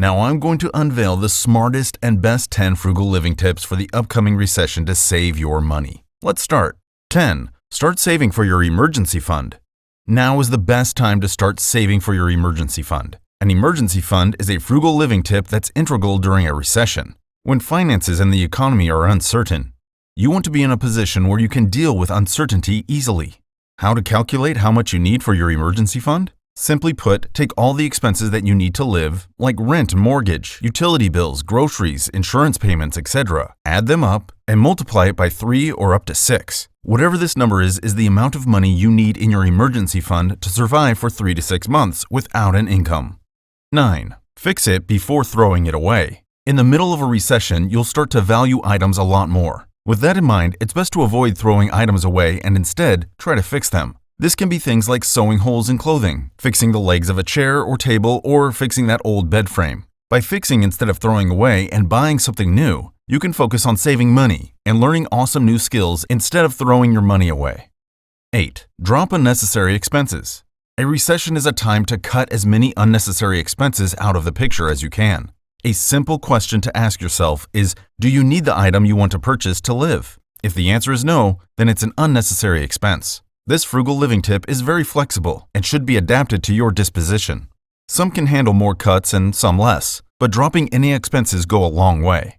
Now I'm going to unveil the smartest and best 10 frugal living tips for the upcoming recession to save your money. Let's start. 10. Start saving for your emergency fund. Now is the best time to start saving for your emergency fund. An emergency fund is a frugal living tip that's integral during a recession. When finances and the economy are uncertain, you want to be in a position where you can deal with uncertainty easily. How to calculate how much you need for your emergency fund? Simply put, take all the expenses that you need to live, like rent and mortgage, utility bills, groceries, insurance payments, etc., add them up, and multiply it by 3 or up to 6. Whatever this number is the amount of money you need in your emergency fund to survive for 3 to 6 months without an income. 9. Fix it before throwing it away. In the middle of a recession, you'll start to value items a lot more. With that in mind, it's best to avoid throwing items away and instead try to fix them. This can be things like sewing holes in clothing, fixing the legs of a chair or table, or fixing that old bed frame. By fixing instead of throwing away and buying something new, you can focus on saving money and learning awesome new skills instead of throwing your money away. 8. Drop unnecessary expenses. A recession is a time to cut as many unnecessary expenses out of the picture as you can. A simple question to ask yourself is, do you need the item you want to purchase to live? If the answer is no, then it's an unnecessary expense. This frugal living tip is very flexible and should be adapted to your disposition. Some can handle more cuts and some less, but dropping any expenses go a long way.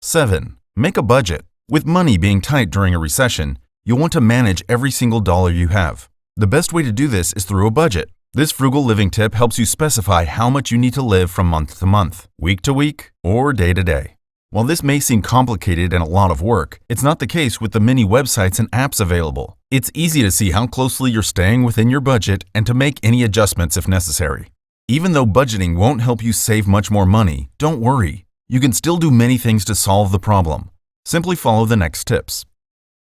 7. Make a budget. With money being tight during a recession, you'll want to manage every single dollar you have. The best way to do this is through a budget. This frugal living tip helps you specify how much you need to live from month to month, week to week, or day to day. While this may seem complicated and a lot of work, it's not the case with the many websites and apps available. It's easy to see how closely you're staying within your budget and to make any adjustments if necessary. Even though budgeting won't help you save much more money, don't worry. You can still do many things to solve the problem. Simply follow the next tips.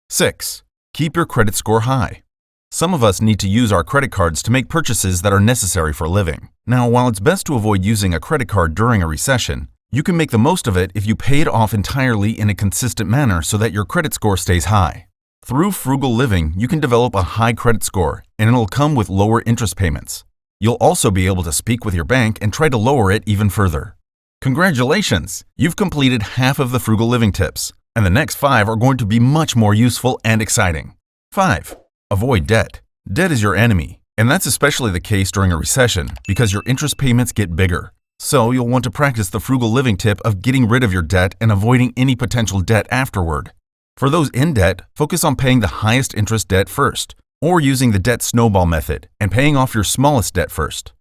6. Keep your credit score high. Some of us need to use our credit cards to make purchases that are necessary for living. Now, while it's best to avoid using a credit card during a recession, you can make the most of it if you pay it off entirely in a consistent manner so that your credit score stays high. Through frugal living, you can develop a high credit score, and it'll come with lower interest payments. You'll also be able to speak with your bank and try to lower it even further. Congratulations! You've completed half of the frugal living tips, and the next 5 are going to be much more useful and exciting. 5. Avoid debt. Debt is your enemy, and that's especially the case during a recession because your interest payments get bigger. So you'll want to practice the frugal living tip of getting rid of your debt and avoiding any potential debt afterward. For those in debt, focus on paying the highest interest debt first, or using the debt snowball method and paying off your smallest debt first.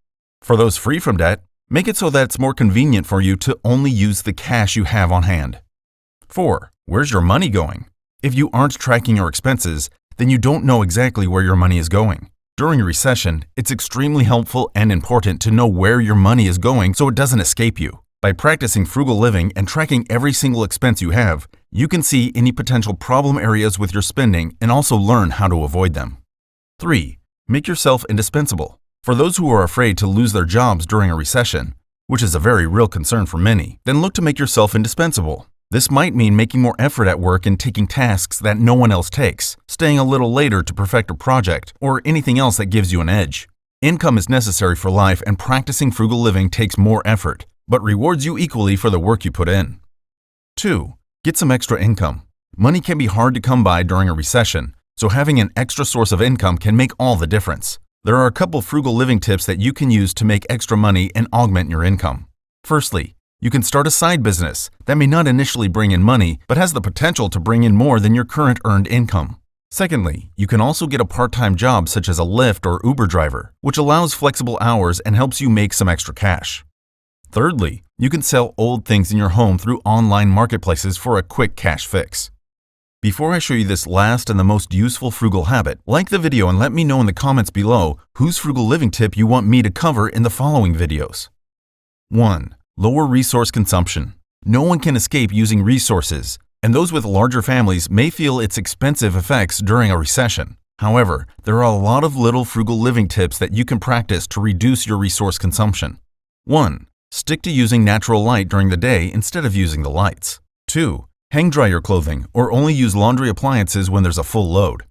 For those free from debt, make it so that it's more convenient for you to only use the cash you have on hand. 4. Where's your money going? If you aren't tracking your expenses, then you don't know exactly where your money is going. During a recession, it's extremely helpful and important to know where your money is going so it doesn't escape you. By practicing frugal living and tracking every single expense you have, you can see any potential problem areas with your spending and also learn how to avoid them. 3. Make yourself indispensable. For those who are afraid to lose their jobs during a recession, which is a very real concern for many, then look to make yourself indispensable. This might mean making more effort at work and taking tasks that no one else takes, staying a little later to perfect a project, or anything else that gives you an edge. Income is necessary for life, and practicing frugal living takes more effort, but rewards you equally for the work you put in. 2. Get some extra income. Money can be hard to come by during a recession, so having an extra source of income can make all the difference. There are a couple frugal living tips that you can use to make extra money and augment your income. Firstly, you can start a side business that may not initially bring in money, but has the potential to bring in more than your current earned income. Secondly, you can also get a part-time job such as a Lyft or Uber driver, which allows flexible hours and helps you make some extra cash. Thirdly, you can sell old things in your home through online marketplaces for a quick cash fix. Before I show you this last and the most useful frugal habit, like the video and let me know in the comments below whose frugal living tip you want me to cover in the following videos. 1. Lower resource consumption. No one can escape using resources, and those with larger families may feel its expensive effects during a recession. However, there are a lot of little frugal living tips that you can practice to reduce your resource consumption. 1. Stick to using natural light during the day instead of using the lights. 2. Hang dry your clothing or only use laundry appliances when there's a full load.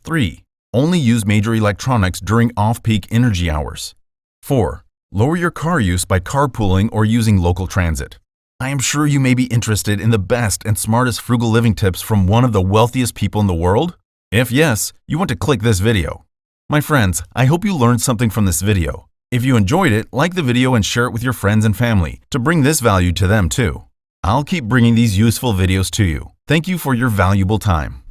3. Only use major electronics during off-peak energy hours. 4. Lower your car use by carpooling or using local transit. I am sure you may be interested in the best and smartest frugal living tips from one of the wealthiest people in the world. If yes, you want to click this video. My friends, I hope you learned something from this video. If you enjoyed it, like the video and share it with your friends and family to bring this value to them too. I'll keep bringing these useful videos to you. Thank you for your valuable time.